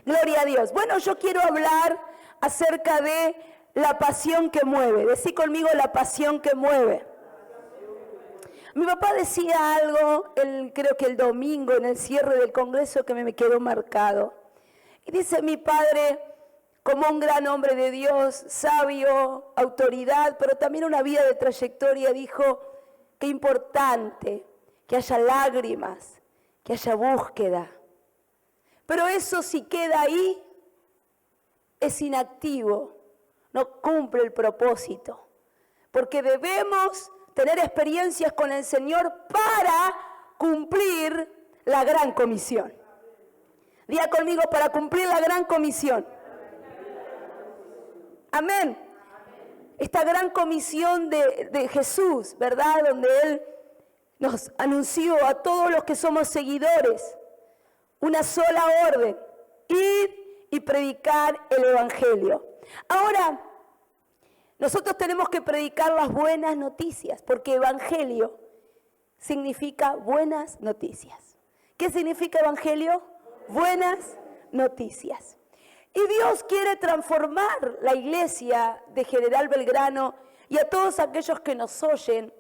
Gloria a Dios. Bueno, yo quiero hablar acerca de la pasión que mueve. Decí conmigo la pasión que mueve. Mi papá decía algo, creo que el domingo en el cierre del congreso, que me quedó marcado. Y dice mi padre, como un gran hombre de Dios, sabio, autoridad, pero también una vida de trayectoria, dijo, qué importante que haya lágrimas, que haya búsqueda. Pero eso si queda ahí, es inactivo, no cumple el propósito. Porque debemos tener experiencias con el Señor para cumplir la gran comisión. Diga conmigo, para cumplir la gran comisión. Amén. Esta gran comisión de Jesús, ¿verdad? Donde Él nos anunció a todos los que somos seguidores una sola orden: ir y predicar el Evangelio. Ahora, nosotros tenemos que predicar las buenas noticias, porque Evangelio significa buenas noticias. ¿Qué significa Evangelio? Buenas noticias. Y Dios quiere transformar la iglesia de General Belgrano y a todos aquellos que nos oyen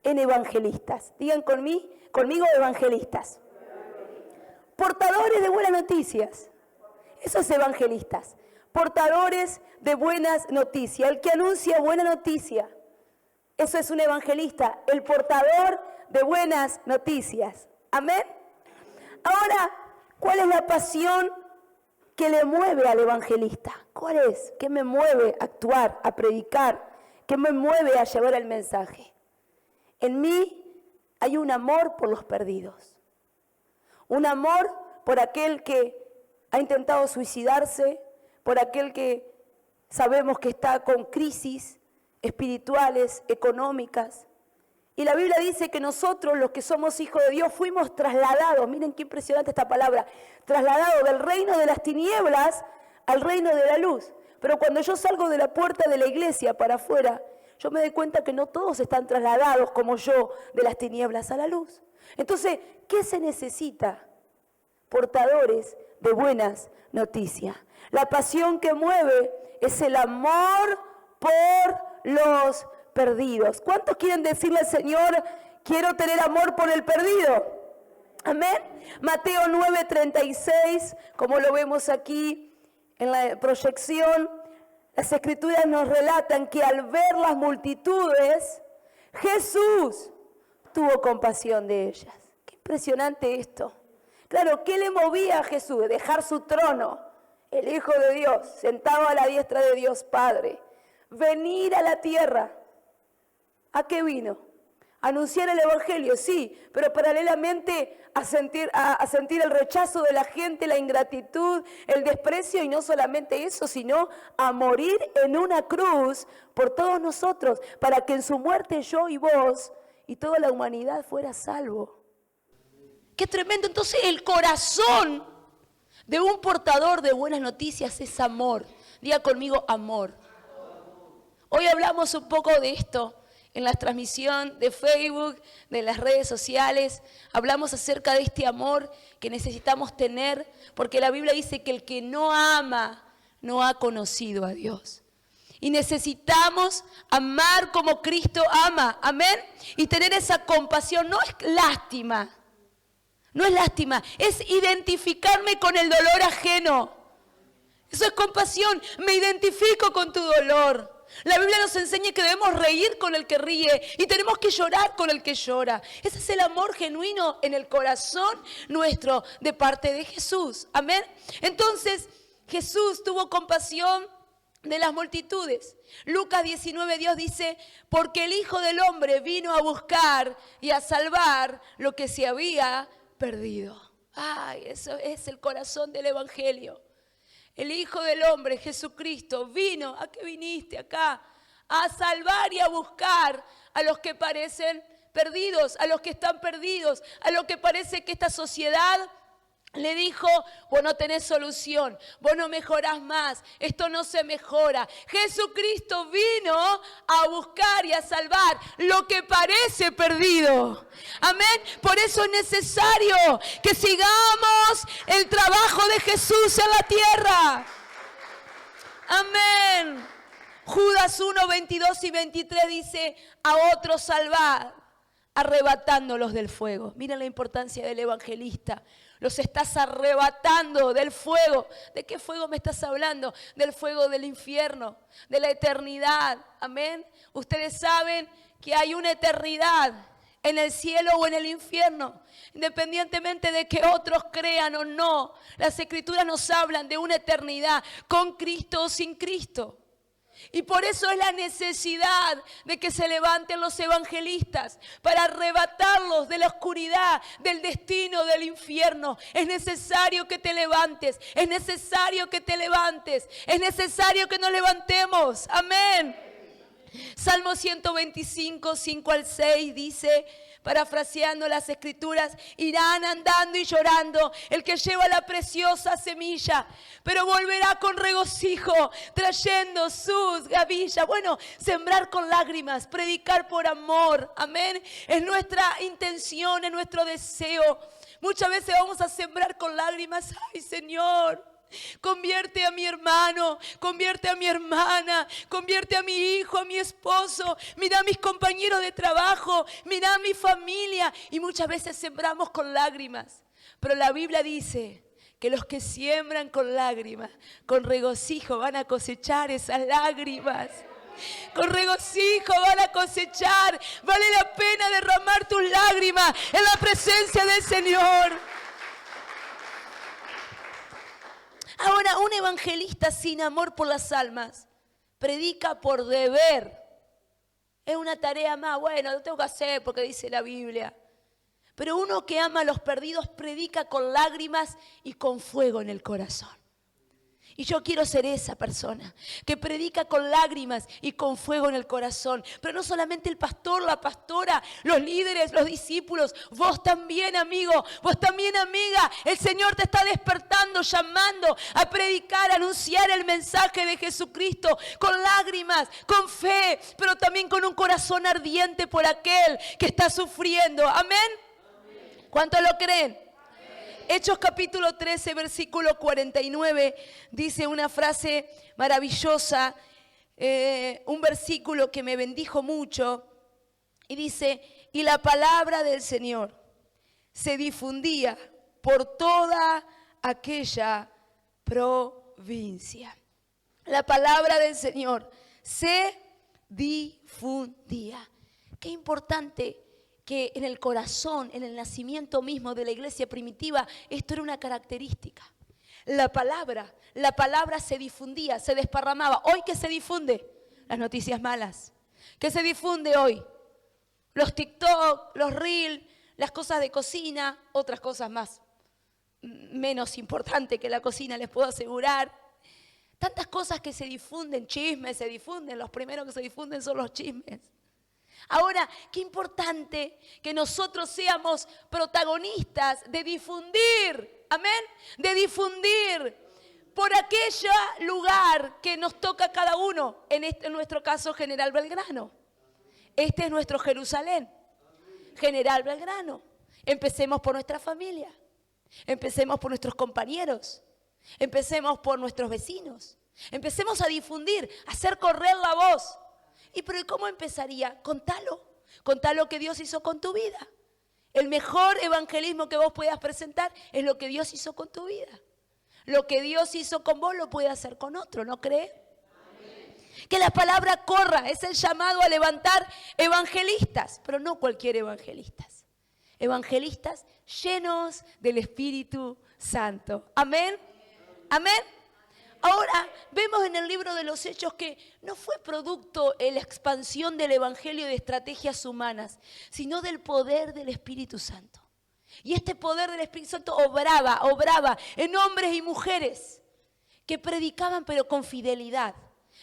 en evangelistas. Digan conmigo evangelistas. Portadores de buenas noticias. Eso es evangelistas. Portadores de buenas noticias. El que anuncia buena noticia. Eso es un evangelista. El portador de buenas noticias. Amén. Ahora, ¿cuál es la pasión que le mueve al evangelista? ¿Cuál es? ¿Qué me mueve a actuar, a predicar? ¿Qué me mueve a llevar el mensaje? En mí hay un amor por los perdidos. Un amor por aquel que ha intentado suicidarse, por aquel que sabemos que está con crisis espirituales, económicas. Y la Biblia dice que nosotros, los que somos hijos de Dios, fuimos trasladados, miren qué impresionante esta palabra, trasladados del reino de las tinieblas al reino de la luz. Pero cuando yo salgo de la puerta de la iglesia para afuera, yo me doy cuenta que no todos están trasladados como yo de las tinieblas a la luz. Entonces, ¿qué se necesita? Portadores de buenas noticias. La pasión que mueve es el amor por los perdidos. ¿Cuántos quieren decirle al Señor, quiero tener amor por el perdido? Amén. Mateo 9:36, como lo vemos aquí en la proyección, las escrituras nos relatan que al ver las multitudes, Jesús tuvo compasión de ellas. Qué impresionante esto. Claro, ¿qué le movía a Jesús? Dejar su trono, el Hijo de Dios, sentado a la diestra de Dios Padre, venir a la tierra. ¿A qué vino? Anunciar el Evangelio, sí, pero paralelamente a sentir el rechazo de la gente, la ingratitud, el desprecio, y no solamente eso, sino a morir en una cruz por todos nosotros, para que en su muerte yo y vos y toda la humanidad fuera salvo. ¡Qué tremendo! Entonces el corazón de un portador de buenas noticias es amor. Diga conmigo, amor. Hoy hablamos un poco de esto. En la transmisión de Facebook, de las redes sociales, hablamos acerca de este amor que necesitamos tener, porque la Biblia dice que el que no ama no ha conocido a Dios. Y necesitamos amar como Cristo ama, amén, y tener esa compasión. No es lástima, no es lástima, es identificarme con el dolor ajeno. Eso es compasión, me identifico con tu dolor. La Biblia nos enseña que debemos reír con el que ríe y tenemos que llorar con el que llora. Ese es el amor genuino en el corazón nuestro de parte de Jesús. Amén. Entonces, Jesús tuvo compasión de las multitudes. Lucas 19, Dios dice, porque el Hijo del Hombre vino a buscar y a salvar lo que se había perdido. Ay, eso es el corazón del Evangelio. El Hijo del Hombre, Jesucristo, vino, ¿a qué viniste acá? A salvar y a buscar a los que parecen perdidos, a los que están perdidos, a los que parece que esta sociedad Le dijo, vos no tenés solución, vos no mejorás más, esto no se mejora. Jesucristo vino a buscar y a salvar lo que parece perdido. Amén. Por eso es necesario que sigamos el trabajo de Jesús en la tierra. Amén. Judas 1, 22 y 23 dice, a otros salvad, arrebatándolos del fuego. Miren la importancia del evangelista. Los estás arrebatando del fuego. ¿De qué fuego me estás hablando? Del fuego del infierno, de la eternidad. Amén. Ustedes saben que hay una eternidad en el cielo o en el infierno, independientemente de que otros crean o no. Las Escrituras nos hablan de una eternidad con Cristo o sin Cristo. Y por eso es la necesidad de que se levanten los evangelistas para arrebatarlos de la oscuridad, del destino del infierno. Es necesario que te levantes, es necesario que te levantes, es necesario que nos levantemos. Amén. Salmo 125, 5 al 6 dice, parafraseando las Escrituras, irán andando y llorando el que lleva la preciosa semilla, pero volverá con regocijo trayendo sus gavillas. Bueno, sembrar con lágrimas, predicar por amor, amén. Es nuestra intención, es nuestro deseo. Muchas veces vamos a sembrar con lágrimas. Ay, Señor, convierte a mi hermano, convierte a mi hermana, convierte a mi hijo, a mi esposo, mira a mis compañeros de trabajo, mira a mi familia. Y muchas veces sembramos con lágrimas, pero la Biblia dice que los que siembran con lágrimas, con regocijo van a cosechar esas lágrimas. Con regocijo van a cosechar. Vale la pena derramar tus lágrimas en la presencia del Señor. Ahora, un evangelista sin amor por las almas predica por deber. Es una tarea más, bueno, lo tengo que hacer porque dice la Biblia. Pero uno que ama a los perdidos predica con lágrimas y con fuego en el corazón. Y yo quiero ser esa persona que predica con lágrimas y con fuego en el corazón. Pero no solamente el pastor, la pastora, los líderes, los discípulos. Vos también, amigo, vos también, amiga. El Señor te está despertando, llamando a predicar, a anunciar el mensaje de Jesucristo con lágrimas, con fe, pero también con un corazón ardiente por aquel que está sufriendo. Amén. ¿Cuántos lo creen? Hechos capítulo 13, versículo 49, dice una frase maravillosa, un versículo que me bendijo mucho, y dice, y la palabra del Señor se difundía por toda aquella provincia. La palabra del Señor se difundía. Qué importante que en el corazón, en el nacimiento mismo de la iglesia primitiva, esto era una característica. La palabra se difundía, se desparramaba. ¿Hoy qué se difunde? Las noticias malas. ¿Qué se difunde hoy? Los TikTok, los Reels, las cosas de cocina, otras cosas más menos importantes que la cocina, les puedo asegurar. Tantas cosas que se difunden, chismes se difunden, los primeros que se difunden son los chismes. Ahora, qué importante que nosotros seamos protagonistas de difundir, amén, de difundir por aquel lugar que nos toca a cada uno, en nuestro caso General Belgrano. Este es nuestro Jerusalén, General Belgrano. Empecemos por nuestra familia, empecemos por nuestros compañeros, empecemos por nuestros vecinos, empecemos a difundir, a hacer correr la voz. Pero ¿cómo empezaría? Contalo lo que Dios hizo con tu vida. El mejor evangelismo que vos puedas presentar es lo que Dios hizo con tu vida. Lo que Dios hizo con vos lo puede hacer con otro, ¿no crees? Que la palabra corra, es el llamado a levantar evangelistas, pero no cualquier evangelistas. Evangelistas llenos del Espíritu Santo. Amén. Amén. Ahora vemos en el libro de los Hechos que no fue producto de la expansión del evangelio de estrategias humanas, sino del poder del Espíritu Santo. Y este poder del Espíritu Santo obraba en hombres y mujeres que predicaban pero con fidelidad.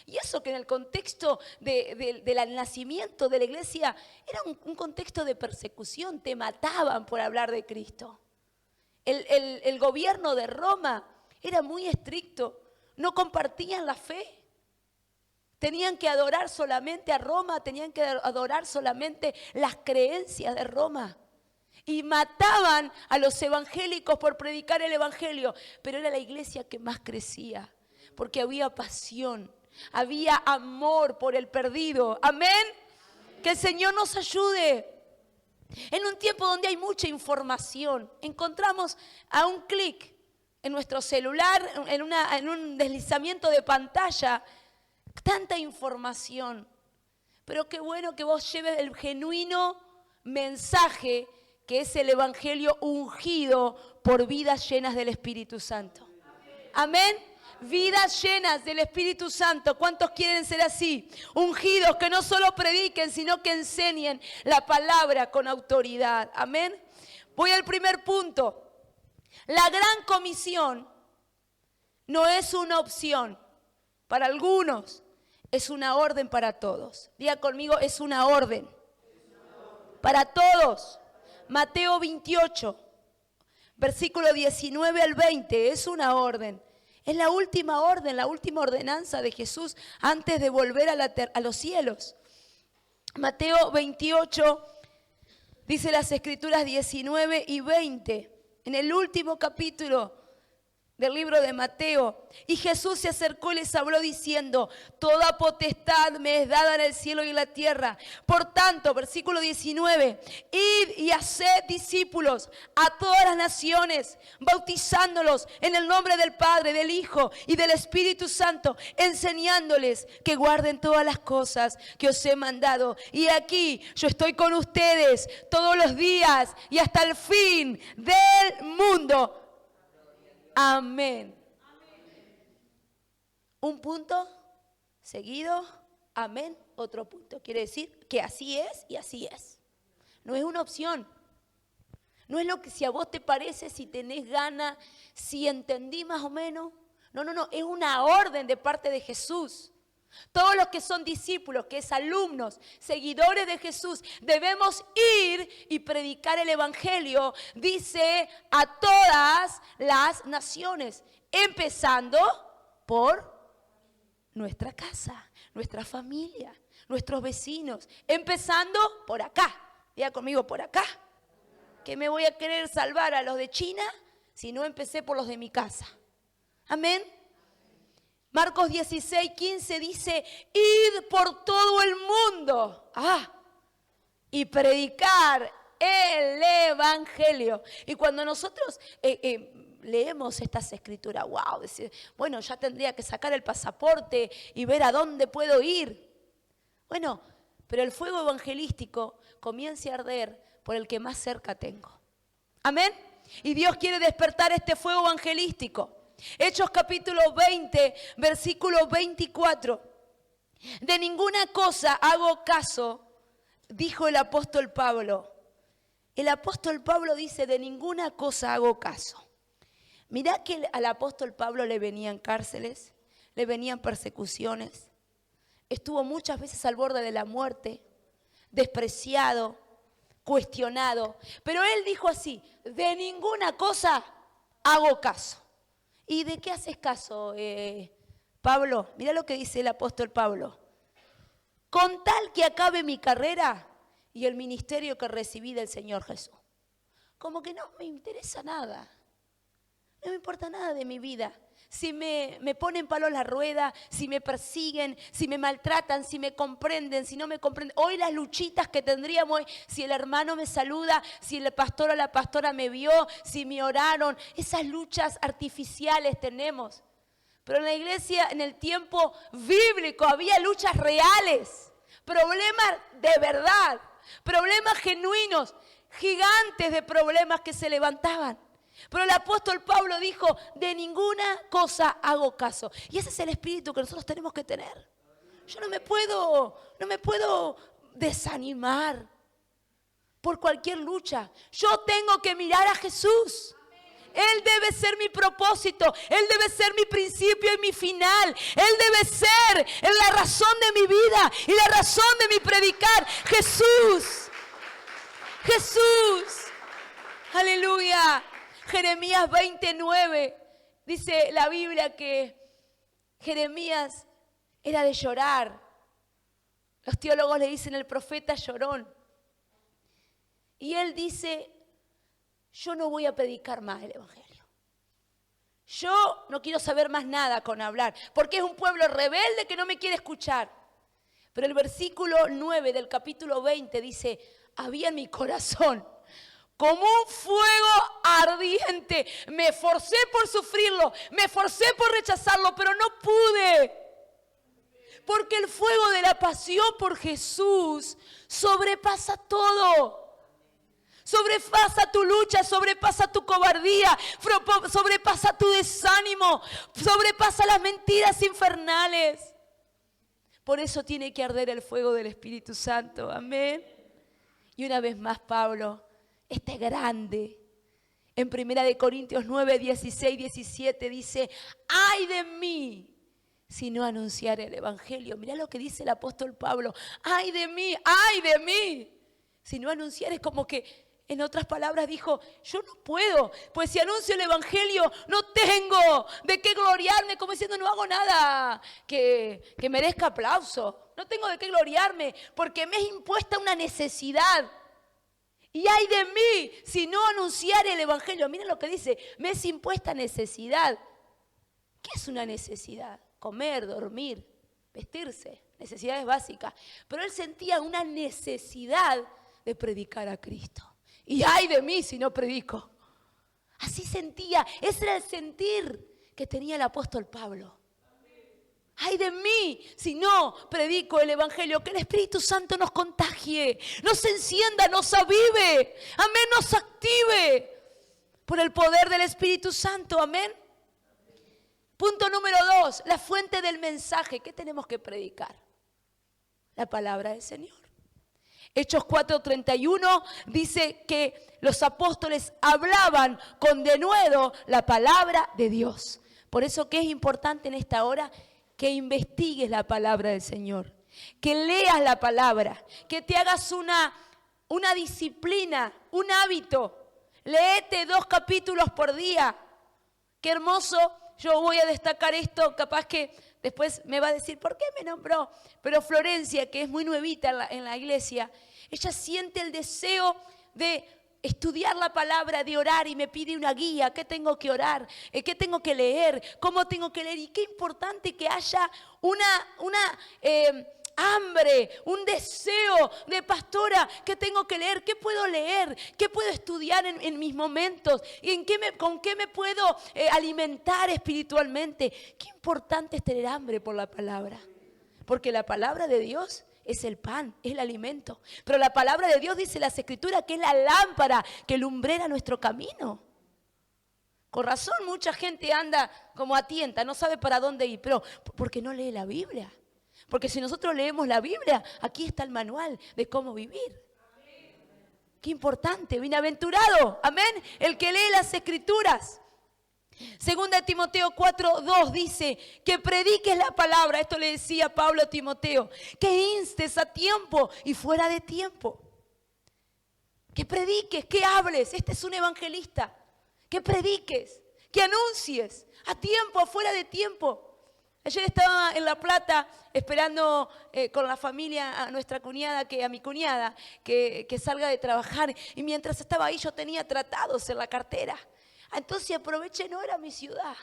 Y eso que en el contexto del nacimiento de la iglesia era un contexto de persecución, te mataban por hablar de Cristo. el gobierno de Roma era muy estricto. No compartían la fe. Tenían que adorar solamente a Roma, tenían que adorar solamente las creencias de Roma. Y mataban a los evangélicos por predicar el evangelio. Pero era la iglesia que más crecía, porque había pasión, había amor por el perdido. Amén. Que el Señor nos ayude. En un tiempo donde hay mucha información, encontramos a un clic en nuestro celular, en un deslizamiento de pantalla, tanta información. Pero qué bueno que vos lleves el genuino mensaje, que es el evangelio ungido por vidas llenas del Espíritu Santo. Amén. Vidas llenas del Espíritu Santo. ¿Cuántos quieren ser así? Ungidos, que no solo prediquen, sino que enseñen la palabra con autoridad. Amén. Voy al primer punto. La gran comisión no es una opción para algunos, es una orden para todos. Diga conmigo, es una orden para todos. Mateo 28, versículo 19 al 20, es una orden. Es la última orden, la última ordenanza de Jesús antes de volver a los cielos. Mateo 28, dice las Escrituras 19 y 20, en el último capítulo del libro de Mateo. Y Jesús se acercó y les habló diciendo: toda potestad me es dada en el cielo y en la tierra. Por tanto, versículo 19, id y haced discípulos a todas las naciones, bautizándolos en el nombre del Padre, del Hijo y del Espíritu Santo, enseñándoles que guarden todas las cosas que os he mandado. Y aquí yo estoy con ustedes todos los días y hasta el fin del mundo. Amén. Un punto seguido, amén, otro punto. Quiere decir que así es y así es. No es una opción. No es lo que si a vos te parece, si tenés ganas, si entendí más o menos. No, es una orden de parte de Jesús. Todos los que son discípulos, que es alumnos, seguidores de Jesús, debemos ir y predicar el evangelio, dice, a todas las naciones, empezando por nuestra casa, nuestra familia, nuestros vecinos, empezando por acá. Diga conmigo, por acá. ¿Qué me voy a querer salvar a los de China si no empecé por los de mi casa? Amén. Marcos 16, 15 dice, id por todo el mundo y predicar el evangelio. Y cuando nosotros leemos estas escrituras, wow, decir, bueno, ya tendría que sacar el pasaporte y ver a dónde puedo ir. Bueno, pero el fuego evangelístico comienza a arder por el que más cerca tengo. Amén. Y Dios quiere despertar este fuego evangelístico. Hechos capítulo 20, versículo 24. De ninguna cosa hago caso, dijo el apóstol Pablo. El apóstol Pablo dice, de ninguna cosa hago caso. Mirá que al apóstol Pablo le venían cárceles, le venían persecuciones. Estuvo muchas veces al borde de la muerte, despreciado, cuestionado. Pero él dijo así, de ninguna cosa hago caso. ¿Y de qué haces caso, Pablo? Mirá lo que dice el apóstol Pablo. Con tal que acabe mi carrera y el ministerio que recibí del Señor Jesús. Como que no me interesa nada. No me importa nada de mi vida. Si me ponen palo a la rueda, si me persiguen, si me maltratan, si me comprenden, si no me comprenden. Hoy las luchitas que tendríamos, si el hermano me saluda, si el pastor o la pastora me vio, si me oraron. Esas luchas artificiales tenemos. Pero en la iglesia, en el tiempo bíblico, había luchas reales. Problemas de verdad. Problemas genuinos. Gigantes de problemas que se levantaban. Pero el apóstol Pablo dijo, de ninguna cosa hago caso. Y ese es el espíritu que nosotros tenemos que tener. Yo no me puedo desanimar por cualquier lucha. Yo tengo que mirar a Jesús. Él debe ser mi propósito. Él debe ser mi principio y mi final. Él debe ser la razón de mi vida y la razón de mi predicar. Jesús. Jesús. Aleluya. Jeremías 29, dice la Biblia que Jeremías era de llorar. Los teólogos le dicen el profeta llorón. Y él dice, yo no voy a predicar más el evangelio. Yo no quiero saber más nada con hablar, porque es un pueblo rebelde que no me quiere escuchar. Pero el versículo 9 del capítulo 20 dice, había en mi corazón como un fuego ardiente. Me esforcé por sufrirlo, me esforcé por rechazarlo, pero no pude. Porque el fuego de la pasión por Jesús sobrepasa todo. Sobrepasa tu lucha, sobrepasa tu cobardía, sobrepasa tu desánimo, sobrepasa las mentiras infernales. Por eso tiene que arder el fuego del Espíritu Santo. Amén. Y una vez más Pablo, este grande, en 1 Corintios 9, 16, 17 dice, ¡ay de mí si no anunciar el evangelio! Mirá lo que dice el apóstol Pablo, ¡ay de mí, ay de mí! Si no anunciar es como que, en otras palabras dijo, yo no puedo, pues si anuncio el evangelio no tengo de qué gloriarme, como diciendo no hago nada que merezca aplauso. No tengo de qué gloriarme porque me es impuesta una necesidad. Y ay de mí si no anunciar el evangelio. Miren lo que dice, me es impuesta necesidad. ¿Qué es una necesidad? Comer, dormir, vestirse, necesidades básicas. Pero él sentía una necesidad de predicar a Cristo. Y ay de mí si no predico. Así sentía, ese era el sentir que tenía el apóstol Pablo. Ay de mí si no predico el evangelio. Que el Espíritu Santo nos contagie, nos encienda, nos avive, amén, nos active por el poder del Espíritu Santo, amén. Punto número 2, la fuente del mensaje. ¿Qué tenemos que predicar? La palabra del Señor. Hechos 4:31 dice que los apóstoles hablaban con denuedo la palabra de Dios. Por eso que es importante en esta hora que investigues la palabra del Señor, que leas la palabra, que te hagas una disciplina, un hábito. Léete 2 capítulos por día. Qué hermoso. Yo voy a destacar esto, capaz que después me va a decir, ¿por qué me nombró? Pero Florencia, que es muy nuevita en la iglesia, ella siente el deseo de estudiar la palabra, de orar y me pide una guía. ¿Qué tengo que orar? ¿Qué tengo que leer? ¿Cómo tengo que leer? Y qué importante que haya una hambre, un deseo de pastora. ¿Qué tengo que leer? ¿Qué puedo leer? ¿Qué puedo estudiar en mis momentos? ¿Y con qué me puedo alimentar espiritualmente? Qué importante es tener hambre por la palabra. Porque la palabra de Dios es el pan, es el alimento. Pero la palabra de Dios dice las Escrituras que es la lámpara que lumbrera nuestro camino. Con razón mucha gente anda como a tienta, no sabe para dónde ir, pero porque no lee la Biblia. Porque si nosotros leemos la Biblia, aquí está el manual de cómo vivir. Qué importante, bienaventurado, amén, el que lee las Escrituras. Segunda de Timoteo 4:2 dice que prediques la palabra. Esto le decía Pablo a Timoteo, que instes a tiempo y fuera de tiempo. Que prediques, que hables. Este es un evangelista. Que prediques, que anuncies a tiempo, fuera de tiempo. Ayer estaba en La Plata esperando con la familia a nuestra cuñada, a mi cuñada, que salga de trabajar. Y mientras estaba ahí yo tenía tratados en la cartera. Entonces aproveché, no era mi ciudad,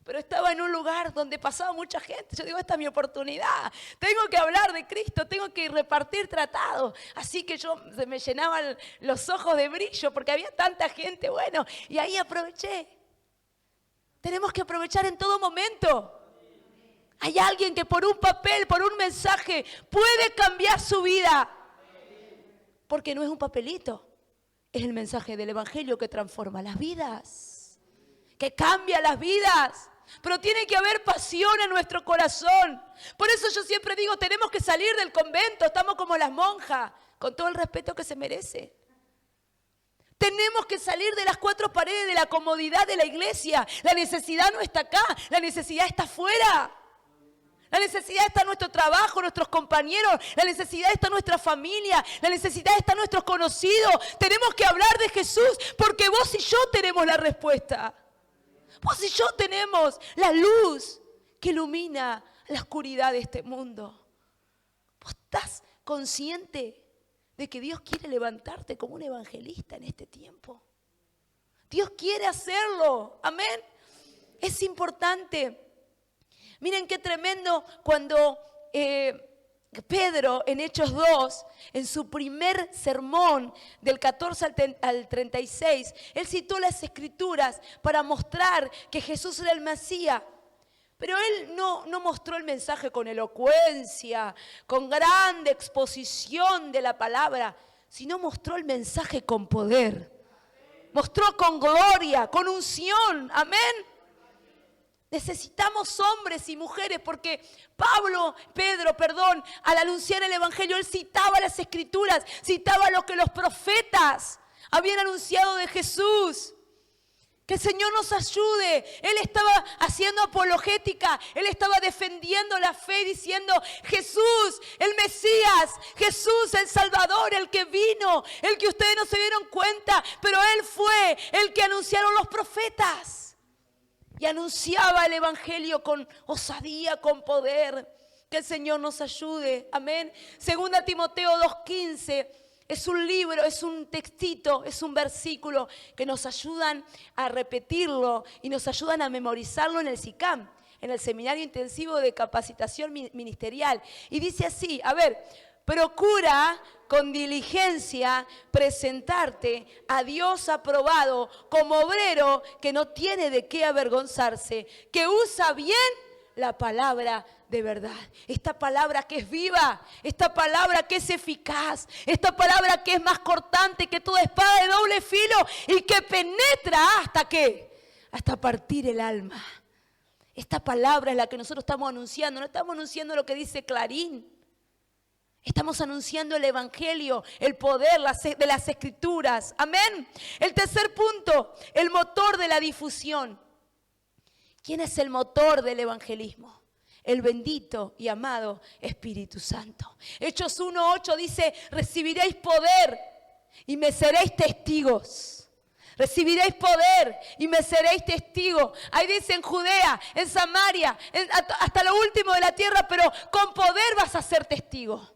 pero estaba en un lugar donde pasaba mucha gente. Yo digo, esta es mi oportunidad. Tengo que hablar de Cristo, tengo que repartir tratados. Así que se me llenaban los ojos de brillo porque había tanta gente. Bueno, y ahí aproveché. Tenemos que aprovechar en todo momento. Hay alguien que por un papel, por un mensaje, puede cambiar su vida. Porque no es un papelito, es el mensaje del evangelio que transforma las vidas, que cambia las vidas. Pero tiene que haber pasión en nuestro corazón. Por eso yo siempre digo, tenemos que salir del convento, estamos como las monjas, con todo el respeto que se merece. Tenemos que salir de las 4 paredes de la comodidad de la iglesia. La necesidad no está acá, la necesidad está afuera. La necesidad está en nuestro trabajo, nuestros compañeros. La necesidad está en nuestra familia. La necesidad está en nuestros conocidos. Tenemos que hablar de Jesús porque vos y yo tenemos la respuesta. Vos y yo tenemos la luz que ilumina la oscuridad de este mundo. ¿Vos estás consciente de que Dios quiere levantarte como un evangelista en este tiempo? Dios quiere hacerlo. Amén. Es importante. Miren qué tremendo cuando Pedro en Hechos 2, en su primer sermón del 14 al 36, él citó las Escrituras para mostrar que Jesús era el Mesías. Pero él no mostró el mensaje con elocuencia, con grande exposición de la palabra, sino mostró el mensaje con poder. Mostró con gloria, con unción. Amén. Necesitamos hombres y mujeres porque Pedro, al anunciar el Evangelio, él citaba las Escrituras, citaba lo que los profetas habían anunciado de Jesús. Que el Señor nos ayude. Él estaba haciendo apologética, él estaba defendiendo la fe diciendo: Jesús, el Mesías, Jesús, el Salvador, el que vino, el que ustedes no se dieron cuenta, pero Él fue el que anunciaron los profetas. Y anunciaba el Evangelio con osadía, con poder. Que el Señor nos ayude. Amén. Segunda Timoteo 2:15. Es un libro, es un textito, es un versículo que nos ayudan a repetirlo y nos ayudan a memorizarlo en el SICAM, en el Seminario Intensivo de Capacitación Ministerial. Y dice así, procura con diligencia presentarte a Dios aprobado como obrero que no tiene de qué avergonzarse, que usa bien la palabra de verdad. Esta palabra que es viva, esta palabra que es eficaz, esta palabra que es más cortante que toda espada de doble filo y que penetra hasta partir el alma. Esta palabra es la que nosotros estamos anunciando. No estamos anunciando lo que dice Clarín. Estamos anunciando el Evangelio, el poder de las Escrituras. Amén. El tercer punto, el motor de la difusión. ¿Quién es el motor del evangelismo? El bendito y amado Espíritu Santo. Hechos 1:8 dice: recibiréis poder y me seréis testigos. Recibiréis poder y me seréis testigos. Ahí dice en Judea, en Samaria, hasta lo último de la tierra, pero con poder vas a ser testigo.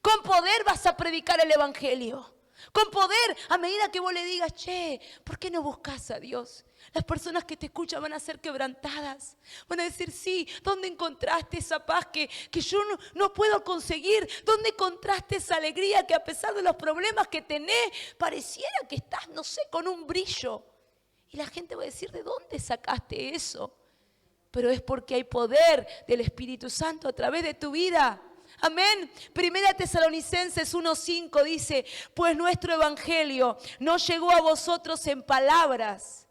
Con poder vas a predicar el evangelio. Con poder, a medida que vos le digas: che, ¿por qué no buscas a Dios? Las personas que te escuchan van a ser quebrantadas. Van a decir: sí, ¿dónde encontraste esa paz que yo no puedo conseguir? ¿Dónde encontraste esa alegría que a pesar de los problemas que tenés, pareciera que estás, no sé, con un brillo? Y la gente va a decir: ¿de dónde sacaste eso? Pero es porque hay poder del Espíritu Santo a través de tu vida. Amén. Primera Tesalonicenses 1:5 dice: pues nuestro evangelio no llegó a vosotros en palabras,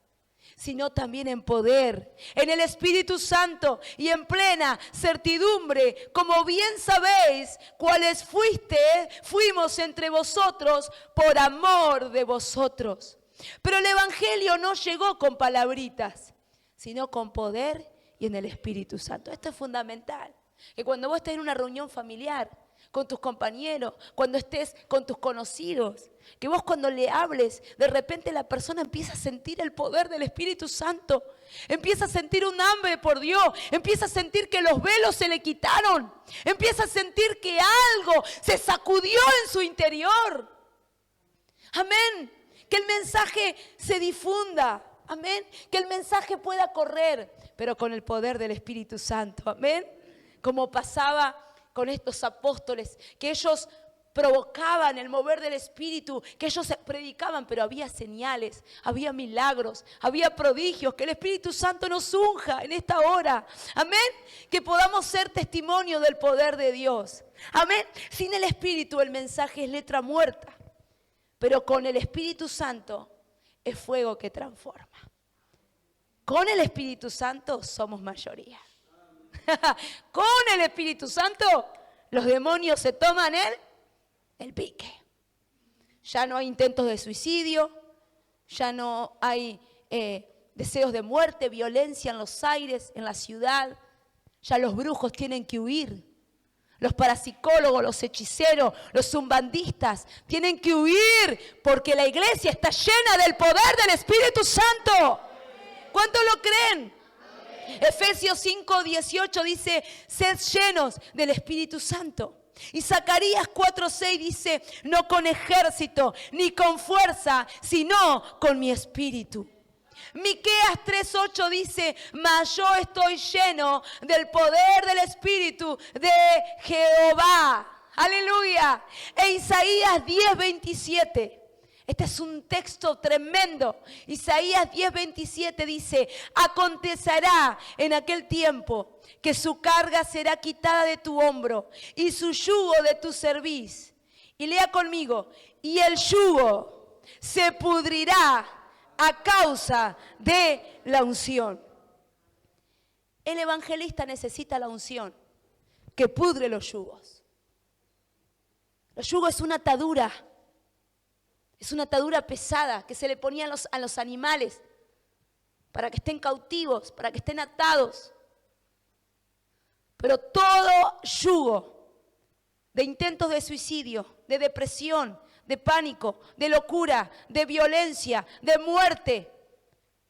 sino también en poder, en el Espíritu Santo y en plena certidumbre, como bien sabéis cuáles fuimos entre vosotros por amor de vosotros. Pero el evangelio no llegó con palabritas, sino con poder y en el Espíritu Santo. Esto es fundamental. Que cuando vos estés en una reunión familiar, con tus compañeros, cuando estés con tus conocidos, que vos cuando le hables, de repente la persona empieza a sentir el poder del Espíritu Santo, empieza a sentir un hambre por Dios, empieza a sentir que los velos se le quitaron, empieza a sentir que algo se sacudió en su interior. Amén. Que el mensaje se difunda. Amén. Que el mensaje pueda correr, pero con el poder del Espíritu Santo. Amén. Como pasaba con estos apóstoles, que ellos provocaban el mover del Espíritu, que ellos predicaban, pero había señales, había milagros, había prodigios. Que el Espíritu Santo nos unja en esta hora. Amén. Que podamos ser testimonio del poder de Dios. Amén. Sin el Espíritu el mensaje es letra muerta, pero con el Espíritu Santo es fuego que transforma. Con el Espíritu Santo somos mayoría. Con el Espíritu Santo los demonios se toman el pique. Ya no hay intentos de suicidio, ya no hay deseos de muerte, violencia en los aires, en la ciudad. Ya los brujos tienen que huir. Los parapsicólogos, los hechiceros, los zumbandistas tienen que huir porque la iglesia está llena del poder del Espíritu Santo. ¿Cuántos lo creen? Efesios 5:18 dice, sed llenos del Espíritu Santo. Y Zacarías 4:6 dice, no con ejército ni con fuerza, sino con mi espíritu. Miqueas 3:8 dice, mas yo estoy lleno del poder del Espíritu de Jehová. Aleluya. E Isaías 10:27. Este es un texto tremendo. Isaías 10:27 dice, acontecerá en aquel tiempo que su carga será quitada de tu hombro y su yugo de tu cerviz. Y lea conmigo, y el yugo se pudrirá a causa de la unción. El evangelista necesita la unción que pudre los yugos. Los yugos es una atadura. Es una atadura pesada que se le ponía a los animales para que estén cautivos, para que estén atados. Pero todo yugo de intentos de suicidio, de depresión, de pánico, de locura, de violencia, de muerte,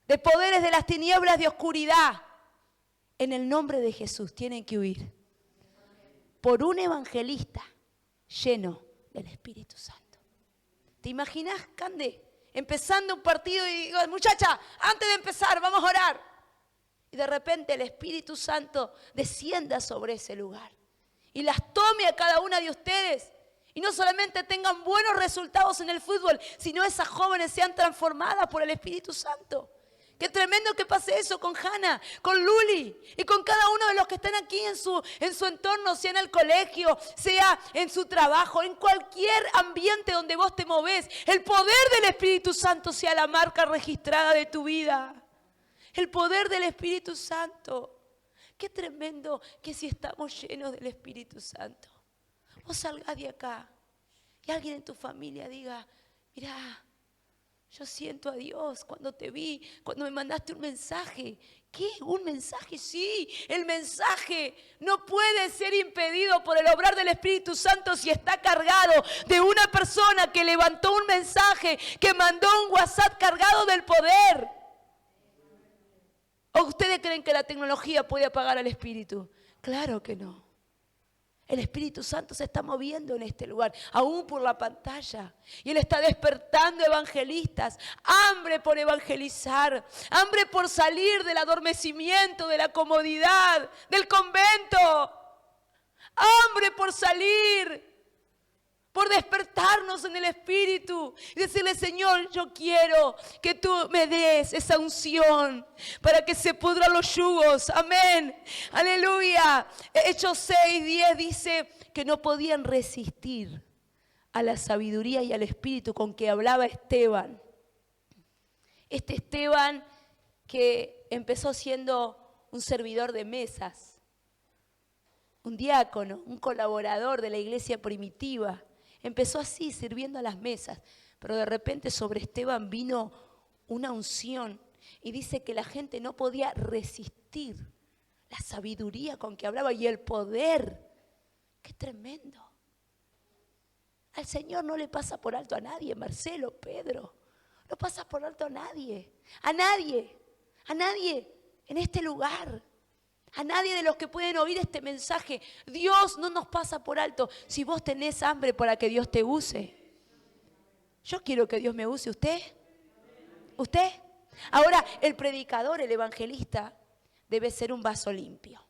de poderes de las tinieblas de oscuridad, en el nombre de Jesús tienen que huir por un evangelista lleno del Espíritu Santo. ¿Te imaginas, Cande, empezando un partido y digo, muchacha, antes de empezar vamos a orar? Y de repente el Espíritu Santo descienda sobre ese lugar y las tome a cada una de ustedes. Y no solamente tengan buenos resultados en el fútbol, sino esas jóvenes sean transformadas por el Espíritu Santo. Qué tremendo que pase eso con Hannah, con Luli y con cada uno de los que están aquí en su entorno, sea en el colegio, sea en su trabajo, en cualquier ambiente donde vos te movés. El poder del Espíritu Santo sea la marca registrada de tu vida. El poder del Espíritu Santo. Qué tremendo que si estamos llenos del Espíritu Santo, vos salgas de acá y alguien en tu familia diga, mirá, yo siento a Dios cuando te vi, cuando me mandaste un mensaje. ¿Qué? ¿Un mensaje? Sí, el mensaje no puede ser impedido por el obrar del Espíritu Santo si está cargado de una persona que levantó un mensaje, que mandó un WhatsApp cargado del poder. ¿O ustedes creen que la tecnología puede apagar al Espíritu? Claro que no. El Espíritu Santo se está moviendo en este lugar, aún por la pantalla. Y Él está despertando evangelistas, hambre por evangelizar, hambre por salir del adormecimiento, de la comodidad, del convento. Hambre por salir, por despertarnos en el Espíritu y decirle, Señor, yo quiero que tú me des esa unción para que se pudran los yugos. Amén. Aleluya. Hechos 6:10 dice que no podían resistir a la sabiduría y al Espíritu con que hablaba Esteban. Este Esteban que empezó siendo un servidor de mesas, un diácono, un colaborador de la iglesia primitiva. Empezó así, sirviendo a las mesas, pero de repente sobre Esteban vino una unción y dice que la gente no podía resistir la sabiduría con que hablaba y el poder. ¡Qué tremendo! Al Señor no le pasa por alto a nadie, Marcelo, Pedro, no pasa por alto a nadie en este lugar. A nadie de los que pueden oír este mensaje. Dios no nos pasa por alto. Si vos tenés hambre para que Dios te use. Yo quiero que Dios me use. ¿Usted? ¿Usted? Ahora, el predicador, el evangelista, debe ser un vaso limpio.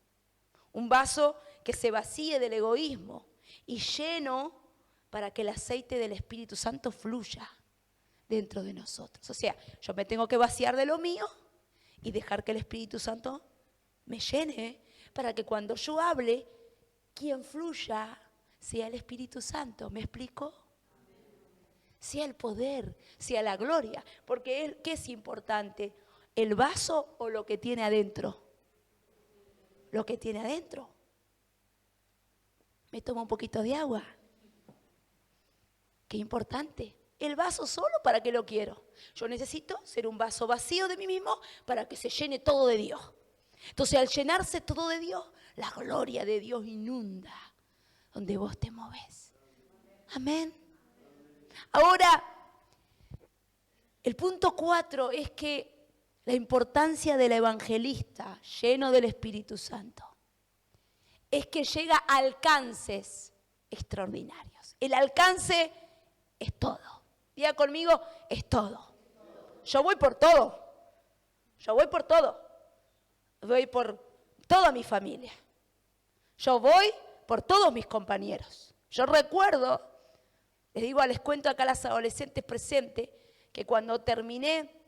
Un vaso que se vacíe del egoísmo y lleno para que el aceite del Espíritu Santo fluya dentro de nosotros. O sea, yo me tengo que vaciar de lo mío y dejar que el Espíritu Santo me llene para que cuando yo hable, quien fluya sea el Espíritu Santo. ¿Me explico? Sea el poder, sea la gloria. Porque ¿qué es importante? ¿El vaso o lo que tiene adentro? Lo que tiene adentro. Me tomo un poquito de agua. Qué importante. El vaso solo, ¿para qué lo quiero? Yo necesito ser un vaso vacío de mí mismo para que se llene todo de Dios. Entonces, al llenarse todo de Dios, la gloria de Dios inunda donde vos te movés. Amén. Ahora, el punto 4 es que la importancia del evangelista lleno del Espíritu Santo es que llega a alcances extraordinarios. El alcance es todo. Diga conmigo, es todo. Yo voy por todo. Yo voy por todo. Voy por toda mi familia. Yo voy por todos mis compañeros. Yo recuerdo, les cuento acá a las adolescentes presentes, que cuando terminé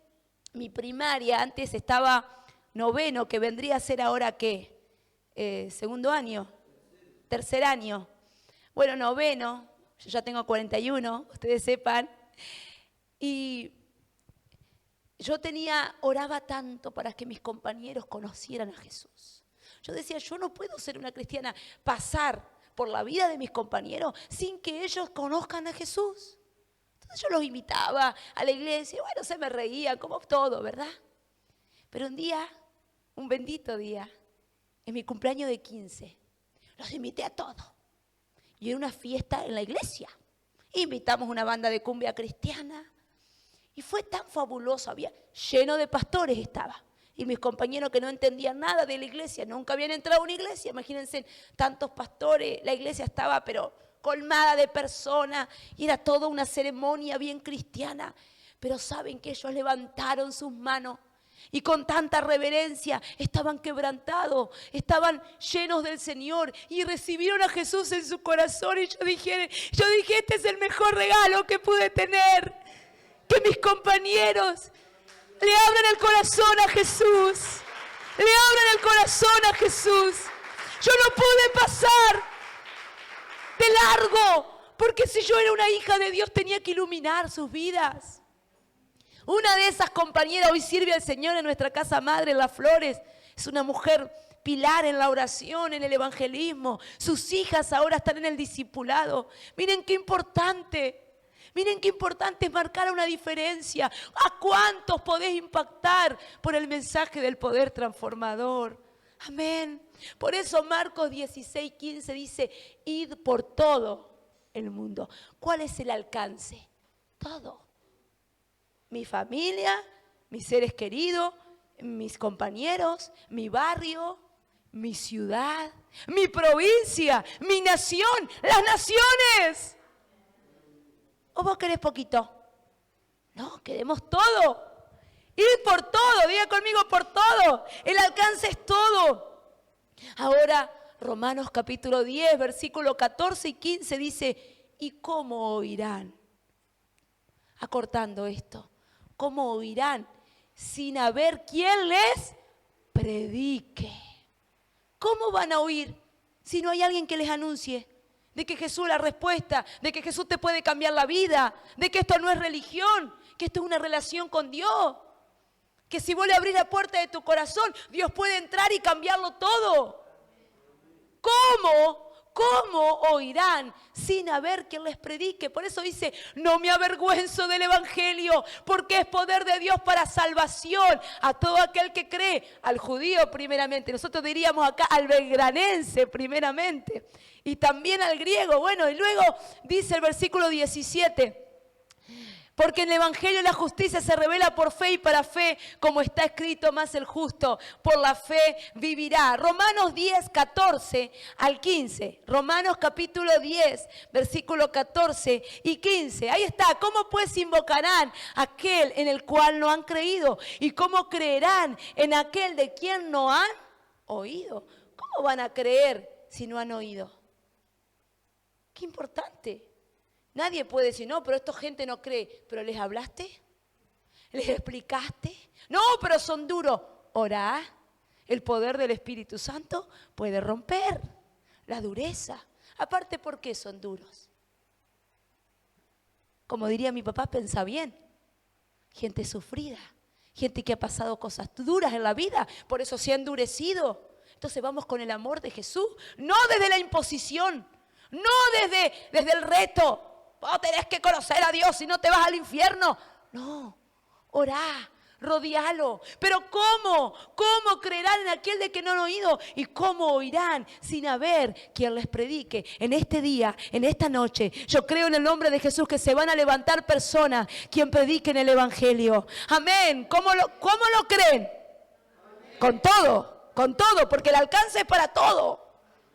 mi primaria, antes estaba noveno, que vendría a ser ahora ¿qué? Segundo año, tercer año. Bueno, noveno, yo ya tengo 41, ustedes sepan. Y yo oraba tanto para que mis compañeros conocieran a Jesús. Yo decía, yo no puedo ser una cristiana, pasar por la vida de mis compañeros sin que ellos conozcan a Jesús. Entonces yo los invitaba a la iglesia, bueno, se me reían, como todo, ¿verdad? Pero un día, un bendito día, en mi cumpleaños de 15, los invité a todos. Y era una fiesta en la iglesia. Invitamos una banda de cumbia cristiana. Y fue tan fabuloso, había lleno de pastores estaba. Y mis compañeros que no entendían nada de la iglesia, nunca habían entrado a una iglesia, imagínense, tantos pastores, la iglesia estaba pero colmada de personas y era toda una ceremonia bien cristiana. Pero saben que ellos levantaron sus manos y con tanta reverencia estaban quebrantados, estaban llenos del Señor y recibieron a Jesús en su corazón. Y yo dije, este es el mejor regalo que pude tener. Que mis compañeros le abran el corazón a Jesús. Le abran el corazón a Jesús. Yo no pude pasar de largo, porque si yo era una hija de Dios tenía que iluminar sus vidas. Una de esas compañeras hoy sirve al Señor en nuestra casa madre en Las Flores. Es una mujer pilar en la oración, en el evangelismo. Sus hijas ahora están en el discipulado. Miren qué importante. Miren qué importante es marcar una diferencia. ¿A cuántos podés impactar por el mensaje del poder transformador? Amén. Por eso Marcos 16:15 dice, id por todo el mundo. ¿Cuál es el alcance? Todo. Mi familia, mis seres queridos, mis compañeros, mi barrio, mi ciudad, mi provincia, mi nación, las naciones. ¿O vos querés poquito? No, queremos todo. Ir por todo, diga conmigo por todo. El alcance es todo. Ahora, Romanos capítulo 10, versículo 14 y 15 dice, ¿y cómo oirán? Acortando esto, ¿cómo oirán sin haber quien les predique? ¿Cómo van a oír si no hay alguien que les anuncie? De que Jesús es la respuesta, de que Jesús te puede cambiar la vida, de que esto no es religión, que esto es una relación con Dios. Que si vos le abrís la puerta de tu corazón, Dios puede entrar y cambiarlo todo. ¿Cómo oirán sin haber quien les predique? Por eso dice, no me avergüenzo del evangelio, porque es poder de Dios para salvación a todo aquel que cree, al judío primeramente, nosotros diríamos acá al belgranense primeramente, y también al griego. Bueno, y luego dice el versículo 17, porque en el evangelio la justicia se revela por fe y para fe, como está escrito, más el justo por la fe vivirá. Romanos 10, 14 al 15. Romanos capítulo 10, versículo 14 y 15. Ahí está. ¿Cómo pues invocarán a aquel en el cual no han creído? ¿Y cómo creerán en aquel de quien no han oído? ¿Cómo van a creer si no han oído? Qué importante. Nadie puede decir, no, pero esta gente no cree. ¿Pero les hablaste? ¿Les explicaste? No, pero son duros. Orá. El poder del Espíritu Santo puede romper la dureza. Aparte, ¿por qué son duros? Como diría mi papá, pensa bien. Gente sufrida. Gente que ha pasado cosas duras en la vida. Por eso se ha endurecido. Entonces vamos con el amor de Jesús. No desde la imposición. No desde el reto. Vos tenés que conocer a Dios si no te vas al infierno. No, orá, rodealo. Pero ¿cómo? ¿Cómo creerán en aquel de que no han oído? ¿Y cómo oirán sin haber quien les predique? En este día, en esta noche, yo creo en el nombre de Jesús que se van a levantar personas quien prediquen el Evangelio. Amén. ¿Cómo lo creen? Con todo, porque el alcance es para todo.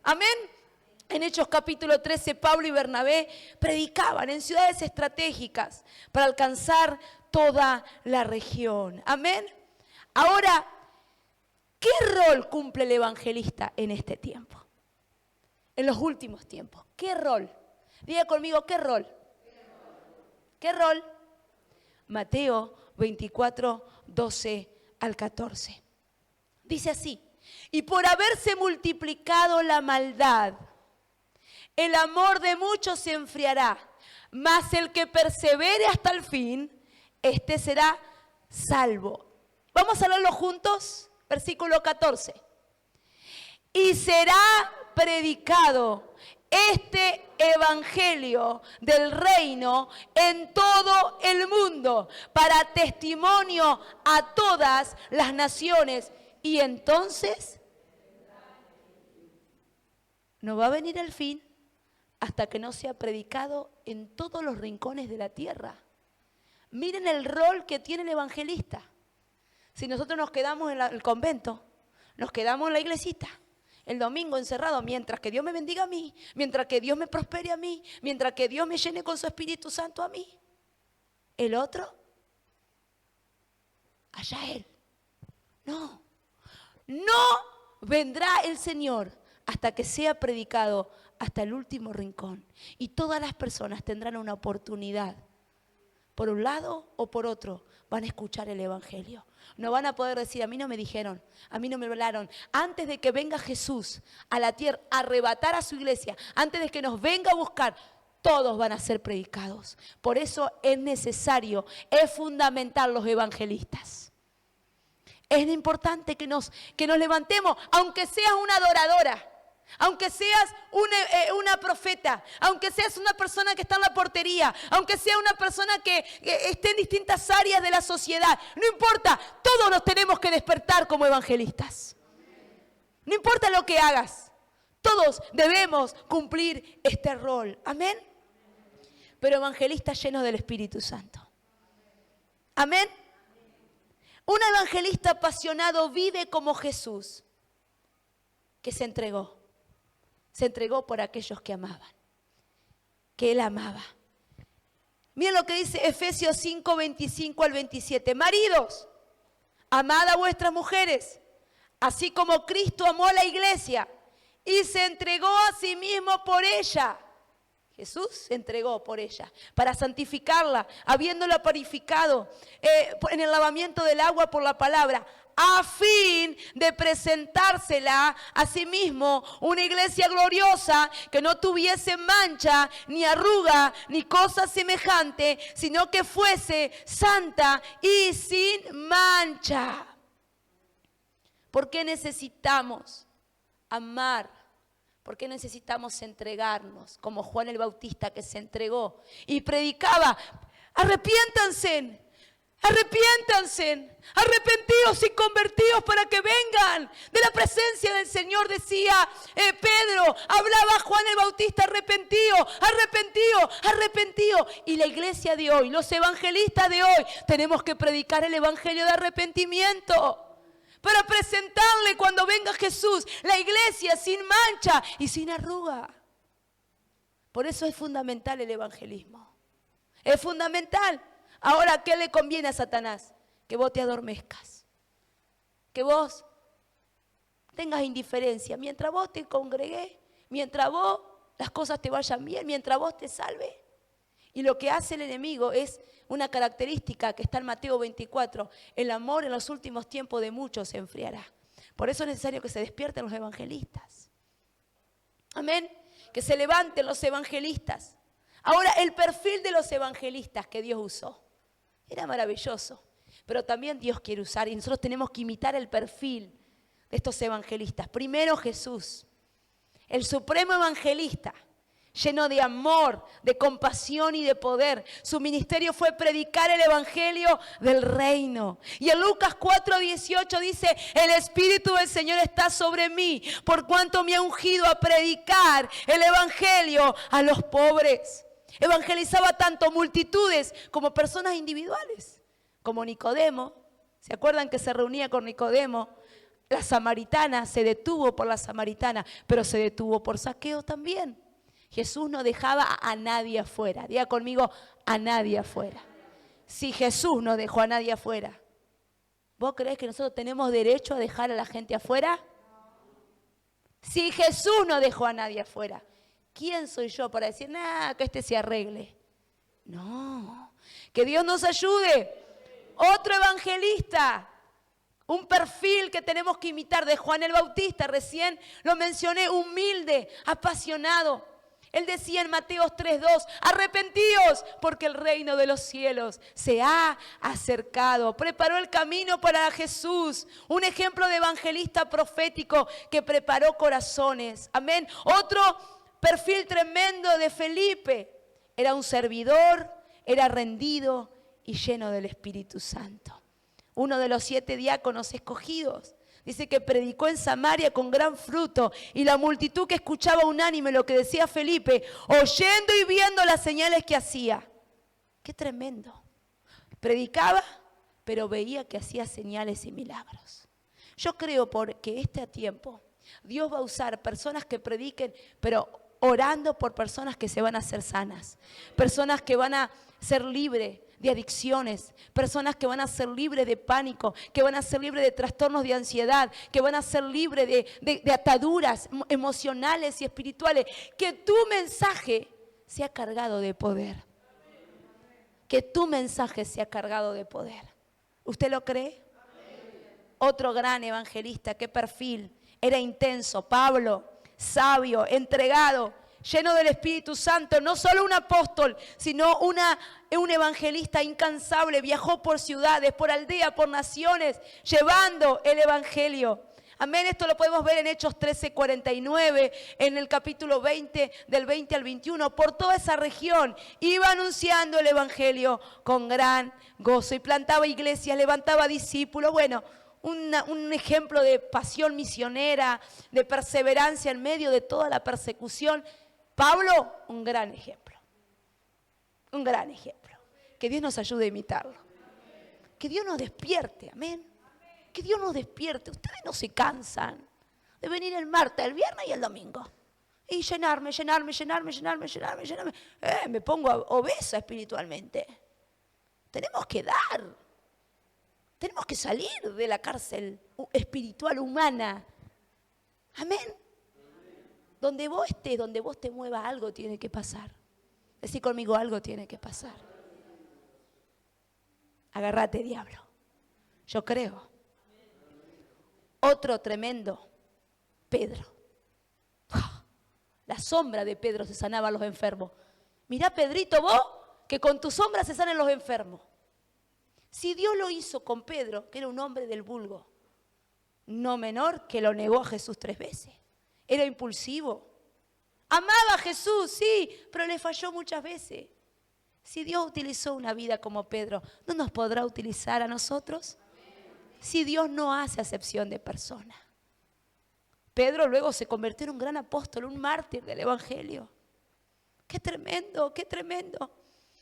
Amén. En Hechos capítulo 13, Pablo y Bernabé predicaban en ciudades estratégicas para alcanzar toda la región. Amén. Ahora, ¿qué rol cumple el evangelista en este tiempo? En los últimos tiempos. ¿Qué rol? Diga conmigo, ¿qué rol? ¿Qué rol? Mateo 24, 12 al 14. Dice así: y por haberse multiplicado la maldad, el amor de muchos se enfriará, mas el que persevere hasta el fin, este será salvo. Vamos a leerlo juntos, versículo 14. Y será predicado este evangelio del reino en todo el mundo para testimonio a todas las naciones. Y entonces no va a venir el fin hasta que no sea predicado en todos los rincones de la tierra. Miren el rol que tiene el evangelista. Si nosotros nos quedamos en el convento, nos quedamos en la iglesita, el domingo encerrado, mientras que Dios me bendiga a mí, mientras que Dios me prospere a mí, mientras que Dios me llene con su Espíritu Santo a mí. El otro, allá él. No vendrá el Señor hasta que sea predicado hasta el último rincón. Y todas las personas tendrán una oportunidad, por un lado o por otro, van a escuchar el evangelio. No van a poder decir, a mí no me dijeron, a mí no me hablaron. Antes de que venga Jesús a la tierra a arrebatar a su iglesia, antes de que nos venga a buscar, todos van a ser predicados. Por eso es necesario, es fundamental los evangelistas. Es importante que nos levantemos, aunque seas una adoradora, aunque seas una profeta, aunque seas una persona que está en la portería, aunque sea una persona que esté en distintas áreas de la sociedad, no importa, todos nos tenemos que despertar como evangelistas. No importa lo que hagas, todos debemos cumplir este rol. Amén. Pero evangelistas llenos del Espíritu Santo. Amén. Un evangelista apasionado vive como Jesús, que se entregó. Se entregó por aquellos que amaban, que él amaba. Miren lo que dice Efesios 5, 25 al 27. Maridos, amad a vuestras mujeres, así como Cristo amó a la iglesia y se entregó a sí mismo por ella. Jesús se entregó por ella, para santificarla, habiéndola purificado en el lavamiento del agua por la palabra, a fin de presentársela a sí mismo una iglesia gloriosa que no tuviese mancha, ni arruga, ni cosa semejante, sino que fuese santa y sin mancha. ¿Por qué necesitamos amar? ¿Por qué necesitamos entregarnos? Como Juan el Bautista, que se entregó y predicaba: arrepiéntanse, arrepentíos y convertíos para que vengan de la presencia del Señor. Decía Pedro, hablaba Juan el Bautista: arrepentíos. Y la iglesia de hoy, los evangelistas de hoy, tenemos que predicar el evangelio de arrepentimiento. Para presentarle cuando venga Jesús la iglesia sin mancha y sin arruga. Por eso es fundamental el evangelismo. Es fundamental. Ahora, ¿qué le conviene a Satanás? Que vos te adormezcas. Que vos tengas indiferencia. Mientras vos te congregues, mientras vos las cosas te vayan bien, mientras vos te salves. Y lo que hace el enemigo es una característica que está en Mateo 24. El amor en los últimos tiempos de muchos se enfriará. Por eso es necesario que se despierten los evangelistas. Amén. Que se levanten los evangelistas. Ahora, el perfil de los evangelistas que Dios usó era maravilloso. Pero también Dios quiere usar, y nosotros tenemos que imitar el perfil de estos evangelistas. Primero, Jesús, el supremo evangelista, lleno de amor, de compasión y de poder. Su ministerio fue predicar el evangelio del reino. Y en Lucas 4:18 dice, el Espíritu del Señor está sobre mí, por cuanto me ha ungido a predicar el evangelio a los pobres. Evangelizaba tanto multitudes como personas individuales, como Nicodemo. ¿Se acuerdan que se reunía con Nicodemo? La samaritana se detuvo por la samaritana, pero se detuvo por Zaqueo también. Jesús no dejaba a nadie afuera. Diga conmigo, a nadie afuera. Si Jesús no dejó a nadie afuera, ¿vos creés que nosotros tenemos derecho a dejar a la gente afuera? Si Jesús no dejó a nadie afuera, ¿quién soy yo para decir, que este se arregle? No, que Dios nos ayude. Otro evangelista, un perfil que tenemos que imitar de Juan el Bautista, recién lo mencioné, humilde, apasionado. Él decía en Mateo 3:2, arrepentíos porque el reino de los cielos se ha acercado. Preparó el camino para Jesús, un ejemplo de evangelista profético que preparó corazones. Amén. Otro perfil tremendo de Felipe, era un servidor, era rendido y lleno del Espíritu Santo. Uno de los 7 diáconos escogidos. Dice que predicó en Samaria con gran fruto y la multitud que escuchaba unánime lo que decía Felipe, oyendo y viendo las señales que hacía. ¡Qué tremendo! Predicaba, pero veía que hacía señales y milagros. Yo creo porque este tiempo Dios va a usar personas que prediquen, pero orando por personas que se van a hacer sanas, personas que van a ser libres de adicciones, personas que van a ser libres de pánico, que van a ser libres de trastornos de ansiedad, que van a ser libres de ataduras emocionales y espirituales. Que tu mensaje sea cargado de poder. Que tu mensaje sea cargado de poder. ¿Usted lo cree? Otro gran evangelista, qué perfil, era intenso, Pablo, sabio, entregado, lleno del Espíritu Santo, no solo un apóstol, sino un evangelista incansable. Viajó por ciudades, por aldeas, por naciones, llevando el evangelio. Amén, esto lo podemos ver en Hechos 13:49, en el capítulo 20, del 20 al 21. Por toda esa región iba anunciando el evangelio con gran gozo y plantaba iglesias, levantaba discípulos. Bueno, un ejemplo de pasión misionera, de perseverancia en medio de toda la persecución. Pablo, un gran ejemplo. Un gran ejemplo. Que Dios nos ayude a imitarlo. Que Dios nos despierte, amén. Que Dios nos despierte. Ustedes no se cansan de venir el martes, el viernes y el domingo. Y llenarme. Me pongo obesa espiritualmente. Tenemos que dar. Tenemos que salir de la cárcel espiritual humana. Amén. Donde vos estés, donde vos te muevas, algo tiene que pasar. Decí conmigo, algo tiene que pasar. Agárrate, diablo. Yo creo. Otro tremendo, Pedro. La sombra de Pedro se sanaba a los enfermos. Mirá, Pedrito, vos, que con tu sombra se sanen los enfermos. Si Dios lo hizo con Pedro, que era un hombre del vulgo, no menor, que lo negó a Jesús 3 veces. Era impulsivo. Amaba a Jesús, sí, pero le falló muchas veces. Si Dios utilizó una vida como Pedro, ¿no nos podrá utilizar a nosotros? Si Dios no hace acepción de persona. Pedro luego se convirtió en un gran apóstol, un mártir del evangelio. ¡Qué tremendo, qué tremendo!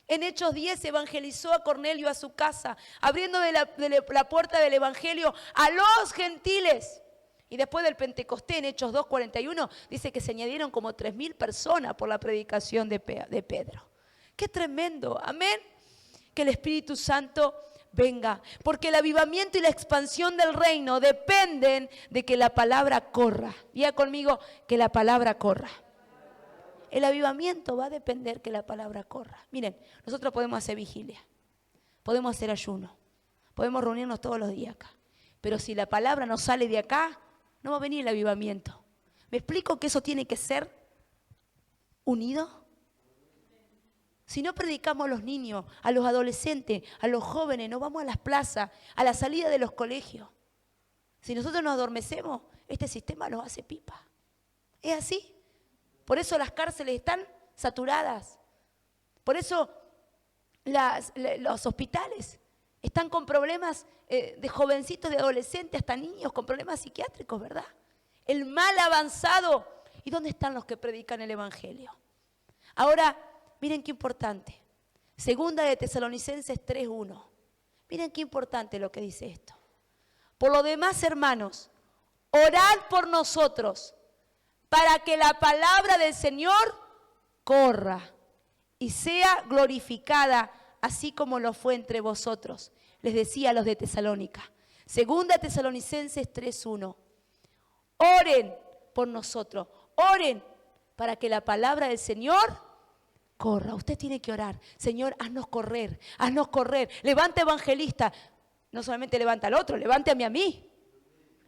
En Hechos 10 evangelizó a Cornelio a su casa, abriendo de la puerta del evangelio a los gentiles. Y después del Pentecostés, en Hechos 2:41, dice que se añadieron como 3.000 personas por la predicación de Pedro. ¡Qué tremendo! Amén. Que el Espíritu Santo venga. Porque el avivamiento y la expansión del reino dependen de que la palabra corra. Diga conmigo, que la palabra corra. El avivamiento va a depender que la palabra corra. Miren, nosotros podemos hacer vigilia, podemos hacer ayuno, podemos reunirnos todos los días acá. Pero si la palabra no sale de acá, no va a venir el avivamiento. ¿Me explico que eso tiene que ser unido? Si no predicamos a los niños, a los adolescentes, a los jóvenes, no vamos a las plazas, a la salida de los colegios. Si nosotros nos adormecemos, este sistema nos hace pipa. ¿Es así? Por eso las cárceles están saturadas. Por eso los hospitales están con problemas de jovencitos, de adolescentes, hasta niños con problemas psiquiátricos, ¿verdad? El mal avanzado. ¿Y dónde están los que predican el evangelio? Ahora, miren qué importante. Segunda de Tesalonicenses 3:1. Miren qué importante lo que dice esto. Por lo demás, hermanos, orad por nosotros para que la palabra del Señor corra y sea glorificada, así como lo fue entre vosotros. Les decía a los de Tesalónica. Segunda Tesalonicenses 3:1. Oren por nosotros. Oren para que la palabra del Señor corra. Usted tiene que orar. Señor, haznos correr, haznos correr. Levanta evangelista. No solamente levanta al otro, levántame a mí.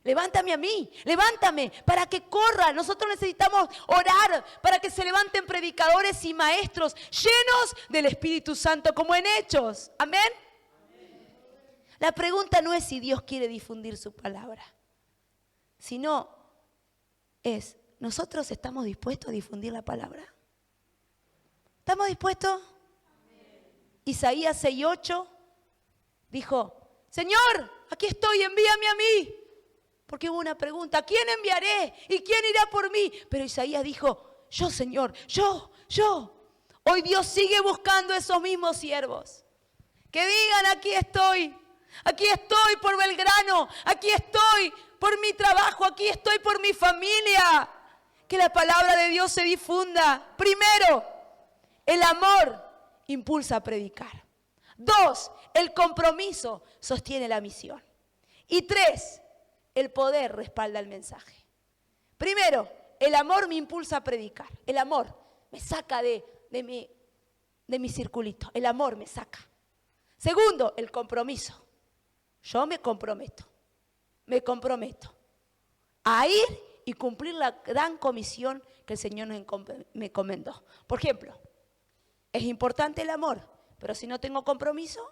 Levántame a mí, levántame para que corra. Nosotros necesitamos orar para que se levanten predicadores y maestros llenos del Espíritu Santo como en Hechos. Amén. La pregunta no es si Dios quiere difundir su palabra, sino es, ¿nosotros estamos dispuestos a difundir la palabra? ¿Estamos dispuestos? Isaías 6:8 dijo, Señor, aquí estoy, envíame a mí. Porque hubo una pregunta, ¿a quién enviaré? ¿Y quién irá por mí? Pero Isaías dijo, yo Señor, yo. Hoy Dios sigue buscando esos mismos siervos. Que digan, aquí estoy por Belgrano, aquí estoy por mi trabajo, aquí estoy por mi familia. Que la palabra de Dios se difunda. Primero, el amor impulsa a predicar. 2, el compromiso sostiene la misión. Y 3, el poder respalda el mensaje. Primero, el amor me impulsa a predicar. El amor me saca de mi circulito. El amor me saca. Segundo, el compromiso. Yo me comprometo a ir y cumplir la gran comisión que el Señor me encomendó. Por ejemplo, es importante el amor, pero si no tengo compromiso.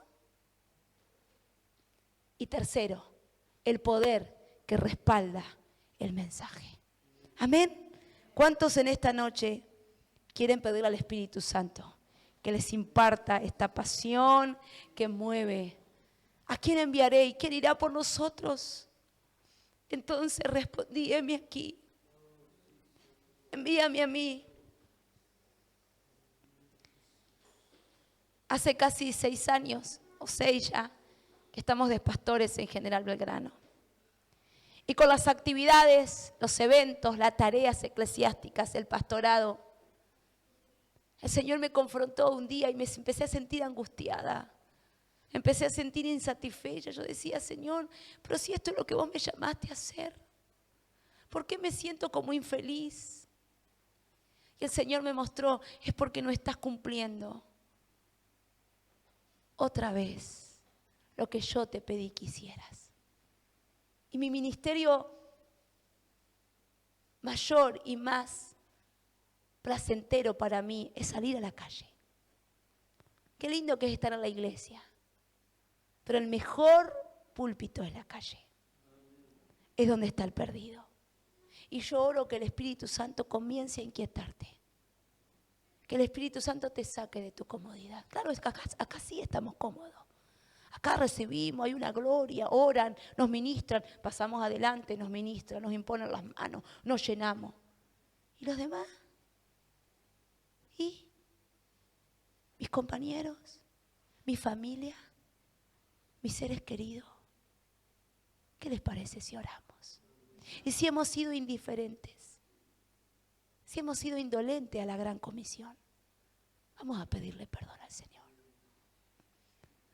Y tercero, el poder que respalda el mensaje. Amén. ¿Cuántos en esta noche quieren pedirle al Espíritu Santo que les imparta esta pasión que mueve? ¿A quién enviaré y quién irá por nosotros? Entonces respondí, heme aquí. Envíame a mí. Hace casi 6 años, o 6 ya, que estamos de pastores en General Belgrano. Y con las actividades, los eventos, las tareas eclesiásticas, el pastorado, el Señor me confrontó un día y me empecé a sentir angustiada. Empecé a sentir insatisfecha. Yo decía, Señor, pero si esto es lo que vos me llamaste a hacer, ¿por qué me siento como infeliz? Y el Señor me mostró, es porque no estás cumpliendo otra vez lo que yo te pedí que hicieras. Y mi ministerio mayor y más placentero para mí es salir a la calle. Qué lindo que es estar en la iglesia, pero el mejor púlpito es la calle. Es donde está el perdido. Y yo oro que el Espíritu Santo comience a inquietarte. Que el Espíritu Santo te saque de tu comodidad. Claro, es que acá sí estamos cómodos. Acá recibimos, hay una gloria, oran, nos ministran, pasamos adelante, nos ministran, nos imponen las manos, nos llenamos. ¿Y los demás? ¿Y mis compañeros? ¿Mi familia? ¿Mis seres queridos? ¿Qué les parece si oramos? Y si hemos sido indiferentes, si hemos sido indolentes a la gran comisión, vamos a pedirle perdón al Señor.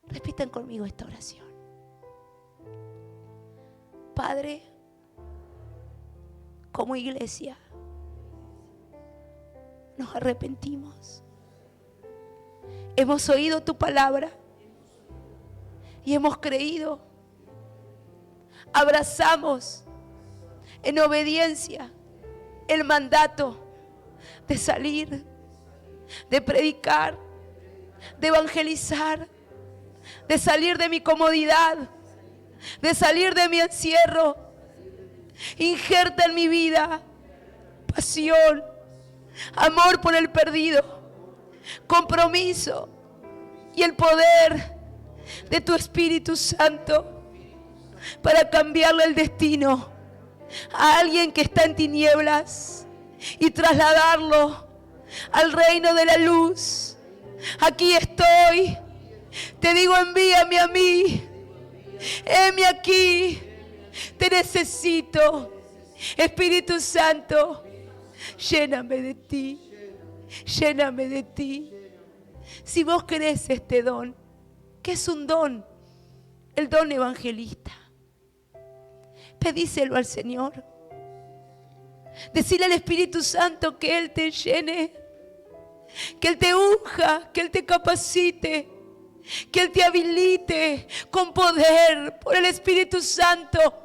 Repitan conmigo esta oración. Padre, como iglesia, nos arrepentimos. Hemos oído tu palabra y hemos creído. Abrazamos en obediencia el mandato de salir, de predicar, de evangelizar, de salir de mi comodidad, de salir de mi encierro. Injerta en mi vida pasión, amor por el perdido, compromiso y el poder de tu Espíritu Santo para cambiarle el destino a alguien que está en tinieblas y trasladarlo al reino de la luz. Aquí estoy, te digo, envíame a mí, heme aquí, te necesito. Espíritu Santo, lléname de ti, lléname de ti. Si vos querés este don, ¿qué es un don? El don evangelista. Pedíselo al Señor. Decile al Espíritu Santo que Él te llene, que Él te unja, que Él te capacite, que Él te habilite con poder por el Espíritu Santo